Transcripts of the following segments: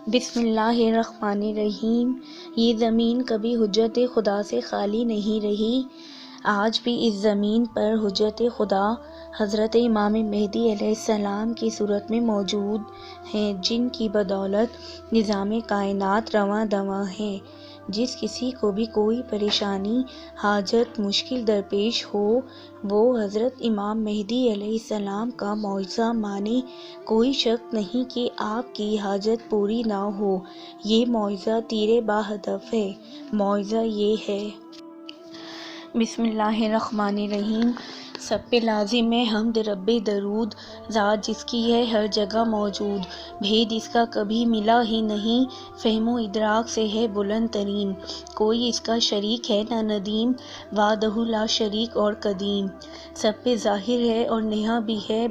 بسم اللہ الرحمن الرحیم۔ یہ زمین کبھی حجت خدا سے خالی نہیں رہی۔ آج بھی اس زمین پر حجت خدا حضرت امام مہدی علیہ السلام کی صورت میں موجود ہیں، جن کی بدولت نظام کائنات رواں دواں ہے۔ جس کسی کو بھی کوئی پریشانی، حاجت، مشکل درپیش ہو، وہ حضرت امام مہدی علیہ السلام کا معجزہ مانے۔ کوئی شک نہیں کہ آپ کی حاجت پوری نہ ہو۔ یہ معجزہ تیر باہدف ہے۔ معجزہ یہ ہے۔ بسم اللہ الرحمن الرحیم۔ سب پہ لازم ہے حمد رب درود، ذات جس کی ہے ہر جگہ موجود، بھید اس کا کبھی ملا ہی نہیں، فہم و ادراک سے ہے بلند ترین، کوئی اس کا شریک ہے نہ ندیم، وحدہ لا شریک اور قدیم۔ سب پہ ظاہر ہے اور نہاں بھی ہے،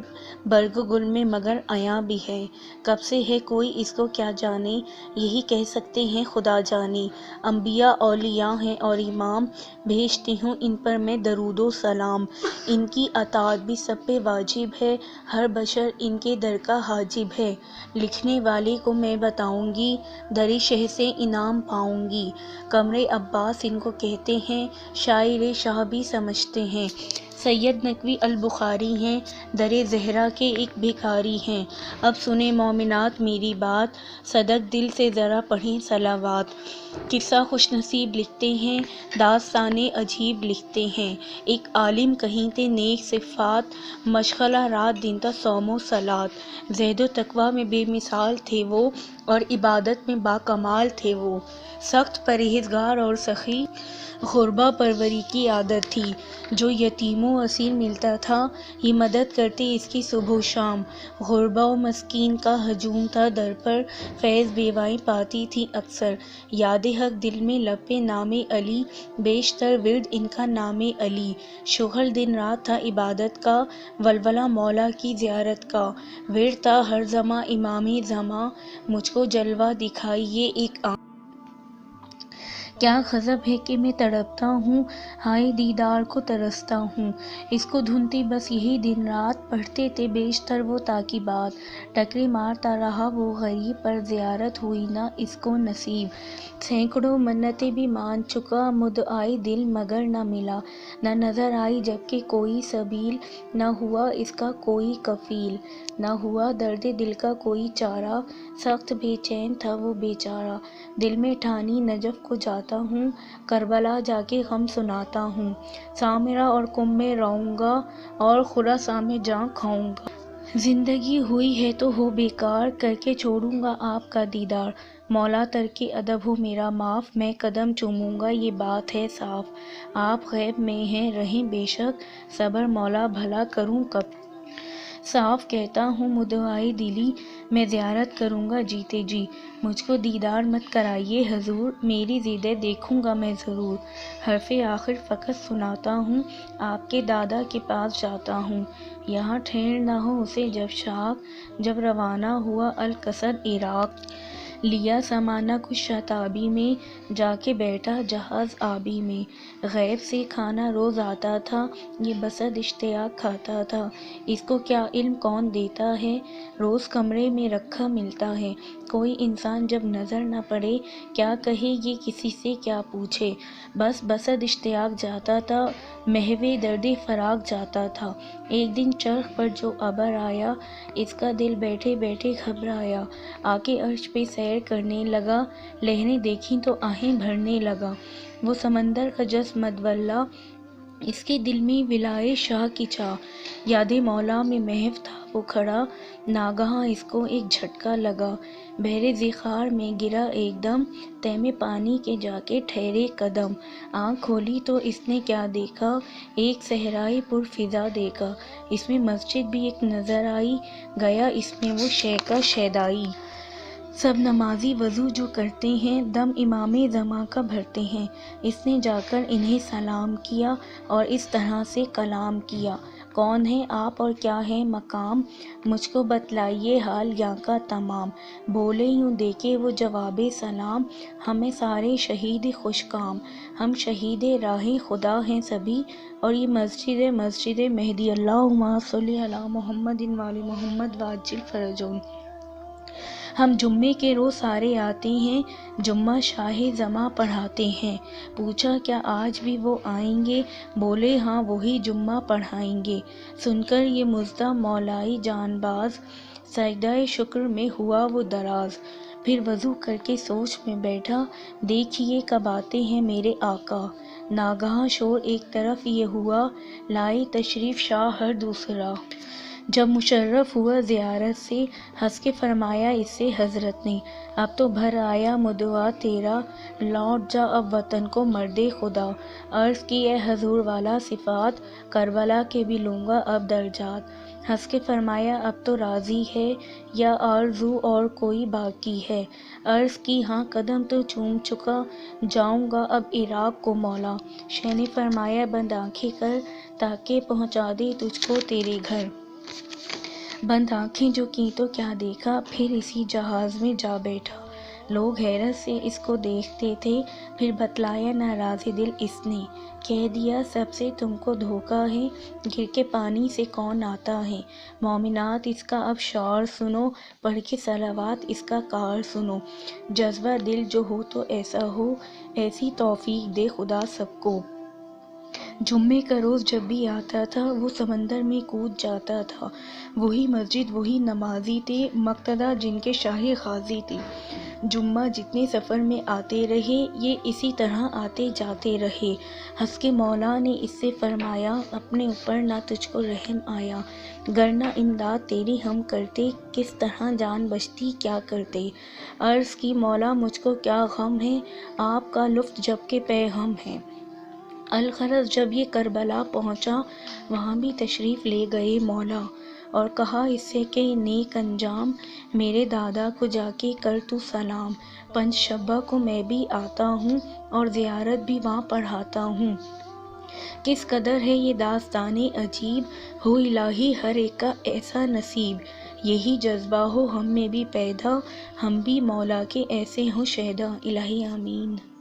برگ گل میں مگر عیاں بھی ہے، کب سے ہے کوئی اس کو کیا جانے، یہی کہہ سکتے ہیں خدا جانے۔ انبیاء اولیاء ہیں اور امام، بھیجتی ہوں ان پر میں درود و سلام، ان کی اطاعت بھی سب پہ واجب ہے، ہر بشر ان کے در کا حاجب ہے۔ لکھنے والی کو میں بتاؤں گی، در شہ سے انعام پاؤں گی، قمر عباس ان کو کہتے ہیں، شاعر شاہ بھی سمجھتے ہیں۔ سید نقوی البخاری ہیں، در زہرا کے ایک بھکاری ہیں۔ اب سنیں مومنات میری بات، صدق دل سے ذرا پڑھیں صلوات۔ قصہ خوش نصیب لکھتے ہیں، داستان عجیب لکھتے ہیں۔ ایک عالم کہیں تھے نیک صفات، مشغلہ رات دن تھا صوم و صلات، زہد و تقویٰ میں بے مثال تھے وہ، اور عبادت میں باکمال تھے وہ، سخت پرہیزگار اور سخی، غربا پروری کی عادت تھی، جو یتیم و اسیر ملتا تھا یہ مدد کرتے اس کی صبح و شام، غربا و مسکین کا ہجوم تھا در پر، فیض بیوائیں پاتی تھی اکثر، یاد حق دل میں لب پہ نام علی، بیشتر ورد ان کا نام علی، شغل دن رات تھا عبادت کا، ولولہ مولا کی زیارت کا، ورد تھا ہر زماں امام زماں، مجھ کو جلوہ دکھائیے ایک آن۔ کیا غضب ہے کہ میں تڑپتا ہوں، ہائے دیدار کو ترستا ہوں، اس کو ڈھونڈتی بس یہی دن رات، پڑھتے تھے بیشتر وہ تعقیبات، ٹکرے مارتا رہا وہ غریب، پر زیارت ہوئی نہ اس کو نصیب، سینکڑوں منتیں بھی مان چکا، مدعائے دل مگر نہ ملا، نہ نظر آئی جبکہ کوئی سبیل، نہ ہوا اس کا کوئی کفیل، نہ ہوا درد دل کا کوئی چارہ، سخت بے چین تھا وہ بیچارہ، دل میں ٹھانی نجف کو جاتا ہوں، کربلا جا کے غم سناتا ہوں، سامرا اور قم میں رہوں گا، اور خراساں میں جاں کھاؤں گا، زندگی ہوئی ہے تو ہو بیکار، کر کے چھوڑوں گا آپ کا دیدار، مولا ترک ادب ہو میرا معاف، میں قدم چوموں گا یہ بات ہے صاف، آپ غیب میں ہیں رہیں بے شک، صبر مولا بھلا کروں کب، صاف کہتا ہوں مدعائے دلی، میں زیارت کروں گا جیتے جی، مجھ کو دیدار مت کرائیے حضور، میری دیدے دیکھوں گا میں ضرور، حرف آخر فقط سناتا ہوں، آپ کے دادا کے پاس جاتا ہوں، یہاں ٹھہر نہ ہو اسے جب شاخ، جب روانہ ہوا القصد عراق، لیا سمانہ کچھ شتابی میں، جا کے بیٹھا جہاز آبی میں، غیب سے کھانا روز آتا تھا، یہ بسد اشتیاق کھاتا تھا، اس کو کیا علم کون دیتا ہے، روز کمرے میں رکھا ملتا ہے، کوئی انسان جب نظر نہ پڑے، کیا کہے یہ کسی سے کیا پوچھے، بس بسد اشتیاق جاتا تھا، محو درد فراق جاتا تھا، ایک دن چرخ پر جو ابر آیا، اس کا دل بیٹھے بیٹھے گھبرایا، آ کے عرش پہ سیر کرنے لگا، لہریں دیکھیں تو آہیں بھرنے لگا، وہ سمندر کا جس مدولہ، اس کے دل میں ولائے شاہ کی چاہ، یاد مولا میں محو تھا وہ کھڑا، ناگہاں اس کو ایک جھٹکا لگا، بحر ذخار میں گرا ایک دم، تہ میں پانی کے جا کے ٹھہرے قدم، آنکھ کھولی تو اس نے کیا دیکھا، ایک صحرائے پر فضا دیکھا، اس میں مسجد بھی ایک نظر آئی، گیا اس میں وہ شے کا شیدائی، سب نمازی وضو جو کرتے ہیں، دم امام زماں کا بھرتے ہیں، اس نے جا کر انہیں سلام کیا، اور اس طرح سے کلام کیا، کون ہیں آپ اور کیا ہے مقام، مجھ کو بتلائیے حال یہاں کا تمام، بولے یوں دے کے وہ جواب سلام، ہمیں سارے شہید خوش کام، ہم شہید راہ خدا ہیں سبھی، اور یہ مسجد مہدی، اللہم صلی علی محمد وآل محمد وعجل فرجہم۔ ہم جمعے کے روز سارے آتے ہیں، جمعہ شاہ زماں پڑھاتے ہیں۔ پوچھا کیا آج بھی وہ آئیں گے؟ بولے ہاں وہی جمعہ پڑھائیں گے۔ سن کر یہ مژدہ مولائی جان باز، سجدہ شکر میں ہوا وہ دراز۔ پھر وضو کر کے سوچ میں بیٹھا، دیکھیے کب آتے ہیں میرے آقا۔ ناگہاں شور ایک طرف یہ ہوا، لائے تشریف شاہ ہر دوسرا۔ جب مشرف ہوا زیارت سے، ہنس کے فرمایا اس سے حضرت نے، اب تو بھر آیا مدعا تیرا، لوٹ جا اب وطن کو مرد خدا۔ عرض کی اے حضور والا صفات، کربلا کے بھی لوں گا اب درجات۔ ہنس کے فرمایا اب تو راضی ہے، یا آرزو اور کوئی باقی ہے؟ عرض کی ہاں قدم تو چوم چکا، جاؤں گا اب عراق کو مولا۔ شاہ نے فرمایا بند آنکھیں کر، تاکہ پہنچا دے تجھ کو تیرے گھر۔ بند آنکھیں جو کی تو کیا دیکھا، پھر اسی جہاز میں جا بیٹھا۔ لوگ حیرت سے اس کو دیکھتے تھے، پھر بتلایا ناراض دل اس نے، کہہ دیا سب سے تم کو دھوکا ہے، گر کے پانی سے کون آتا ہے۔ مومنات اس کا اب شعر سنو، پڑھ کے صلوات اس کا کار سنو۔ جذبہ دل جو ہو تو ایسا ہو، ایسی توفیق دے خدا سب کو۔ جمعے کا روز جب بھی آتا تھا وہ سمندر میں کود جاتا تھا۔ وہی مسجد وہی نمازی تھے، مقتدیٰ جن کے شاہ غازی تھے۔ جمعہ جتنے سفر میں آتے رہے، یہ اسی طرح آتے جاتے رہے۔ ہنس کے مولا نے اس سے فرمایا اپنے اوپر نہ تجھ کو رحم آیا، گر نہ امداد تیری ہم کرتے، کس طرح جان بچتی کیا کرتے۔ عرض کی مولا مجھ کو کیا غم ہے، آپ کا لطف جب کہ پے ہم ہے۔ الغرض جب یہ کربلا پہنچا، وہاں بھی تشریف لے گئے مولا، اور کہا اس سے کہ نیک انجام، میرے دادا کو جا کے کر تو سلام۔ پنج شنبہ کو میں بھی آتا ہوں، اور زیارت بھی وہاں پڑھاتا ہوں۔ کس قدر ہے یہ داستان عجیب، ہو الہی ہر ایک کا ایسا نصیب۔ یہی جذبہ ہو ہم میں بھی پیدا، ہم بھی مولا کے ایسے ہوں شیدا۔ الہی آمین۔